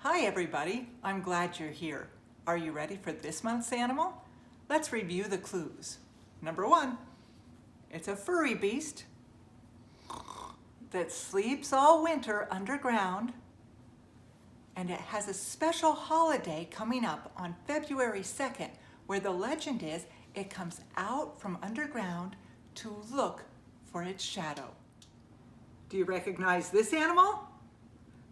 Hi everybody, I'm glad you're here. Are you ready for this month's animal? Let's review the clues. Number 1, it's a furry beast that sleeps all winter underground, and it has a special holiday coming up on February 2nd where the legend is it comes out from underground to look for its shadow. Do you recognize this animal?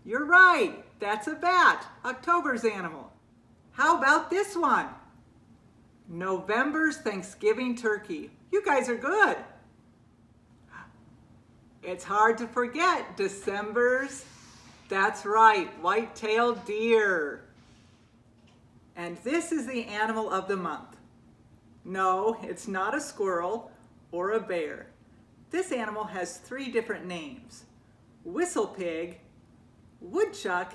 You're right, that's a bat, October's animal. How about this one? November's Thanksgiving turkey. You guys are good. It's hard to forget December's, that's right, white-tailed deer. And this is the animal of the month. No, it's not a squirrel or a bear. This animal has 3 different names: whistle pig, woodchuck,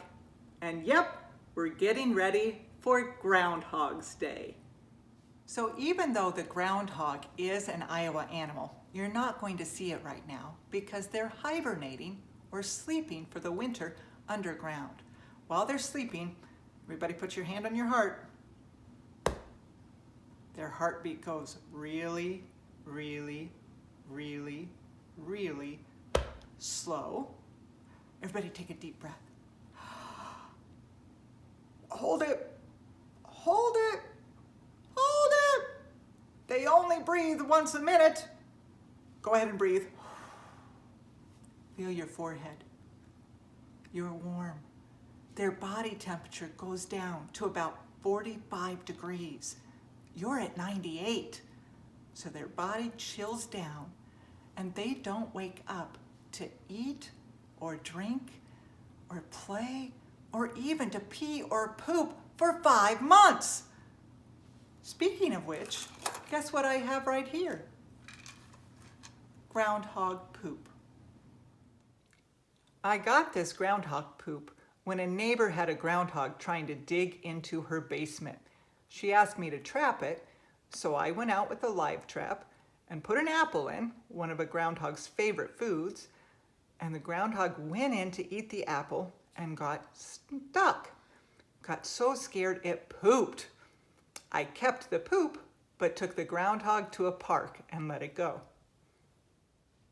and yep, we're getting ready for Groundhog's Day. So even though the groundhog is an Iowa animal, you're not going to see it right now because they're hibernating or sleeping for the winter underground. While they're sleeping, everybody put your hand on your heart. Their heartbeat goes really, really, really, really slow. Everybody take a deep breath. Hold it, hold it, hold it. They only breathe once a minute. Go ahead and breathe. Feel your forehead. You're warm. Their body temperature goes down to about 45 degrees. You're at 98. So their body chills down and they don't wake up to eat or drink or play or even to pee or poop for 5 months. Speaking of which, guess what I have right here? Groundhog poop. I got this groundhog poop when a neighbor had a groundhog trying to dig into her basement. She asked me to trap it, so I went out with a live trap and put an apple in, one of a groundhog's favorite foods, and the groundhog went in to eat the apple and got stuck. Got so scared it pooped. I kept the poop, but took the groundhog to a park and let it go.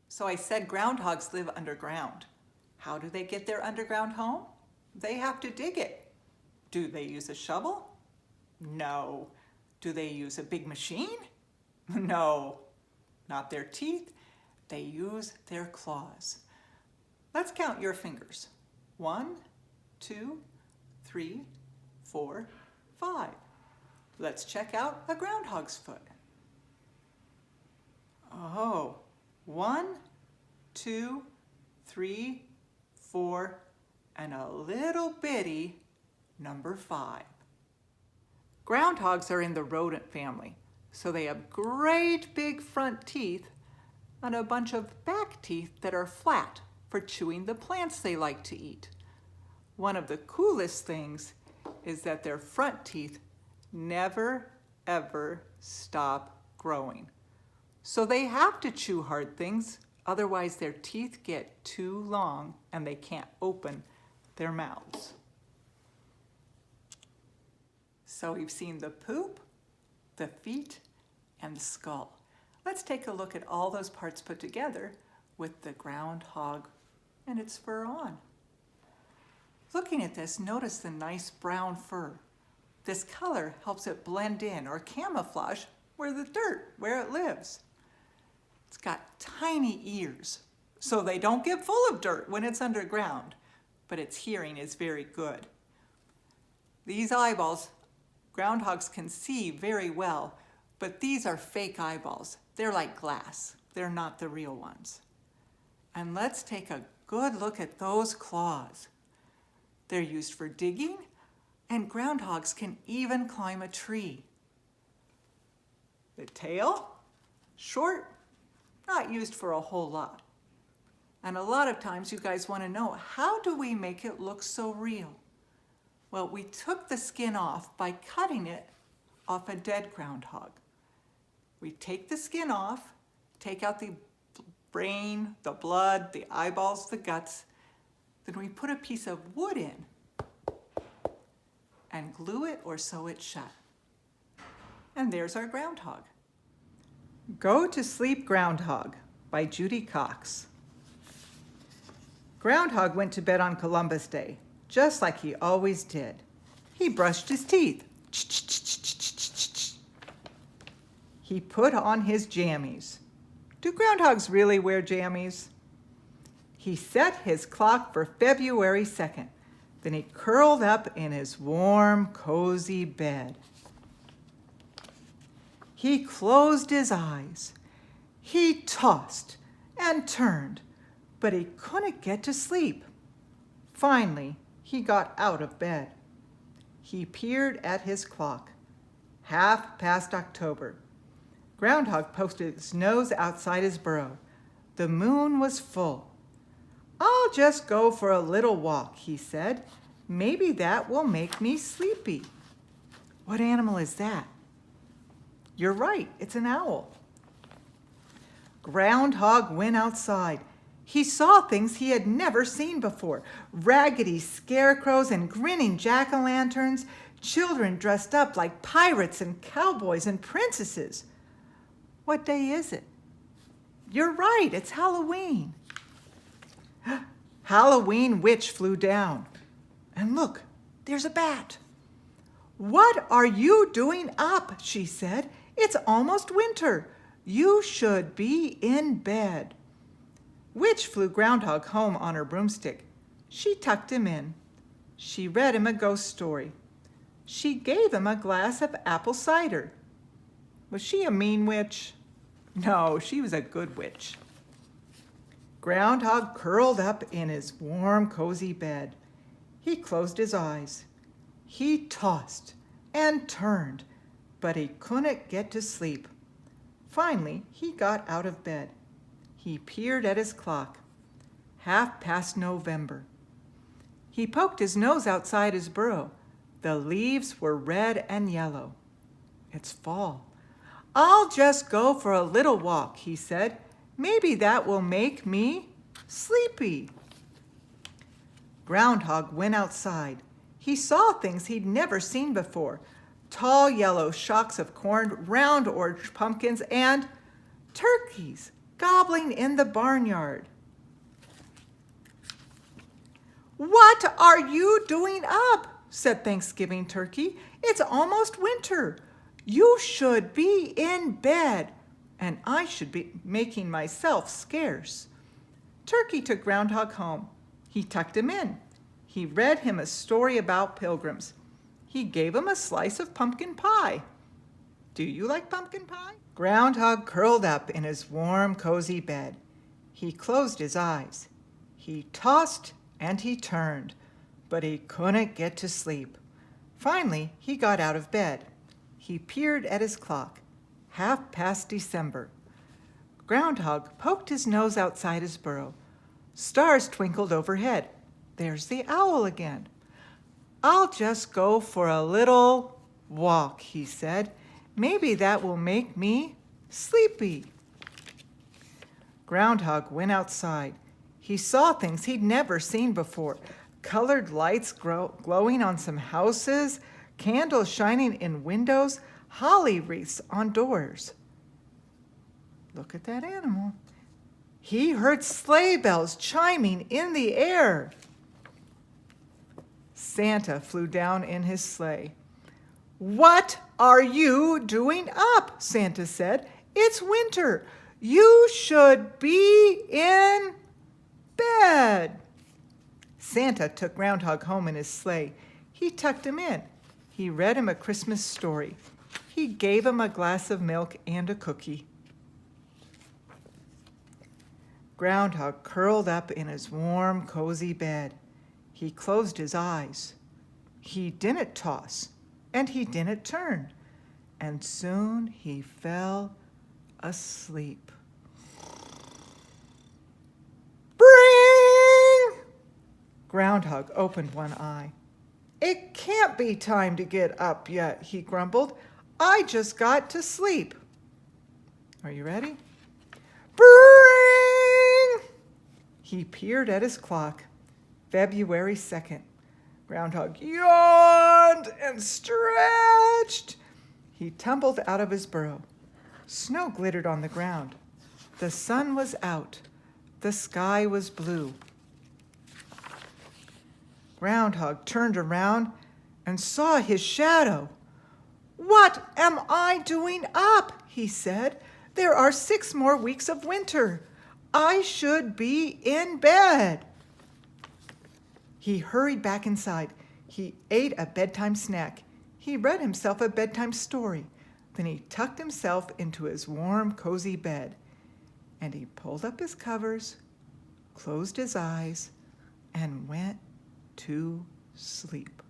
So I said groundhogs live underground. How do they get their underground home? They have to dig it. Do they use a shovel? No. Do they use a big machine? No. Not their teeth. They use their claws. Let's count your fingers. 1, 2, 3, 4, 5. Let's check out a groundhog's foot. Oh, 1, 2, 3, 4, and a little bitty number 5. Groundhogs are in the rodent family, so they have great big front teeth and a bunch of back teeth that are flat for chewing the plants they like to eat. One of the coolest things is that their front teeth never, ever stop growing. So they have to chew hard things, otherwise their teeth get too long and they can't open their mouths. So we've seen the poop, the feet, and the skull. Let's take a look at all those parts put together with the groundhog and its fur on. Looking at this, notice the nice brown fur. This color helps it blend in or camouflage where it lives. It's got tiny ears, so they don't get full of dirt when it's underground, but its hearing is very good. These eyeballs, groundhogs can see very well, but these are fake eyeballs. They're like glass. They're not the real ones. And let's take a good look at those claws. They're used for digging, and groundhogs can even climb a tree. The tail, short, not used for a whole lot. And a lot of times you guys want to know, how do we make it look so real? Well, we took the skin off by cutting it off a dead groundhog. We take the skin off, take out the brain, the blood, the eyeballs, the guts. Then we put a piece of wood in. and glue it or sew it shut. And there's our groundhog. Go to Sleep, Groundhog by Judy Cox. Groundhog went to bed on Columbus Day, just like he always did. He brushed his teeth. He put on his jammies. Do groundhogs really wear jammies? He set his clock for February 2nd. Then he curled up in his warm, cozy bed. He closed his eyes. He tossed and turned, but he couldn't get to sleep. Finally, he got out of bed. He peered at his clock. 1/2 October. Groundhog posted his nose outside his burrow. The moon was full. I'll just go for a little walk, he said. Maybe that will make me sleepy. What animal is that? You're right, it's an owl. Groundhog went outside. He saw things he had never seen before. Raggedy scarecrows and grinning jack-o'-lanterns, children dressed up like pirates and cowboys and princesses. What day is it? You're right, it's Halloween. Halloween witch flew down. And look, there's a bat. What are you doing up? She said. It's almost winter. You should be in bed. Witch flew Groundhog home on her broomstick. She tucked him in. She read him a ghost story. She gave him a glass of apple cider. Was she a mean witch? No, she was a good witch. Groundhog curled up in his warm, cozy bed. He closed his eyes. He tossed and turned, but he couldn't get to sleep. Finally, he got out of bed. He peered at his clock. 1/2 November. He poked his nose outside his burrow. The leaves were red and yellow. It's fall. I'll just go for a little walk, he said. Maybe that will make me sleepy. Groundhog went outside. He saw things he'd never seen before. Tall yellow shocks of corn, round orange pumpkins, and turkeys gobbling in the barnyard. What are you doing up? Said Thanksgiving Turkey. It's almost winter. You should be in bed, and I should be making myself scarce. Turkey took Groundhog home. He tucked him in. He read him a story about pilgrims. He gave him a slice of pumpkin pie. Do you like pumpkin pie? Groundhog curled up in his warm, cozy bed. He closed his eyes. He tossed and he turned, but he couldn't get to sleep. Finally, he got out of bed. He peered at his clock. 1/2 December. Groundhog poked his nose outside his burrow. Stars twinkled overhead. There's the owl again. I'll just go for a little walk, he said. Maybe that will make me sleepy. Groundhog went outside. He saw things he'd never seen before. Colored lights glowing on some houses, candles shining in windows, holly wreaths on doors. Look at that animal. He heard sleigh bells chiming in the air. Santa flew down in his sleigh. What are you doing up? Santa said. It's winter. You should be in bed. Santa took Groundhog home in his sleigh. He tucked him in. He read him a Christmas story. He gave him a glass of milk and a cookie. Groundhog curled up in his warm, cozy bed. He closed his eyes. He didn't toss, and he didn't turn, and soon he fell asleep. Bring! Groundhog opened one eye. It can't be time to get up yet, he grumbled. I just got to sleep. Are you ready? Bring! He peered at his clock. February 2nd. Groundhog yawned and stretched. He tumbled out of his burrow. Snow glittered on the ground. The sun was out. The sky was blue. Groundhog turned around and saw his shadow. "What am I doing up?" he said. "There are 6 more weeks of winter. I should be in bed." He hurried back inside. He ate a bedtime snack. He read himself a bedtime story. Then he tucked himself into his warm, cozy bed. And he pulled up his covers, closed his eyes, and went to sleep.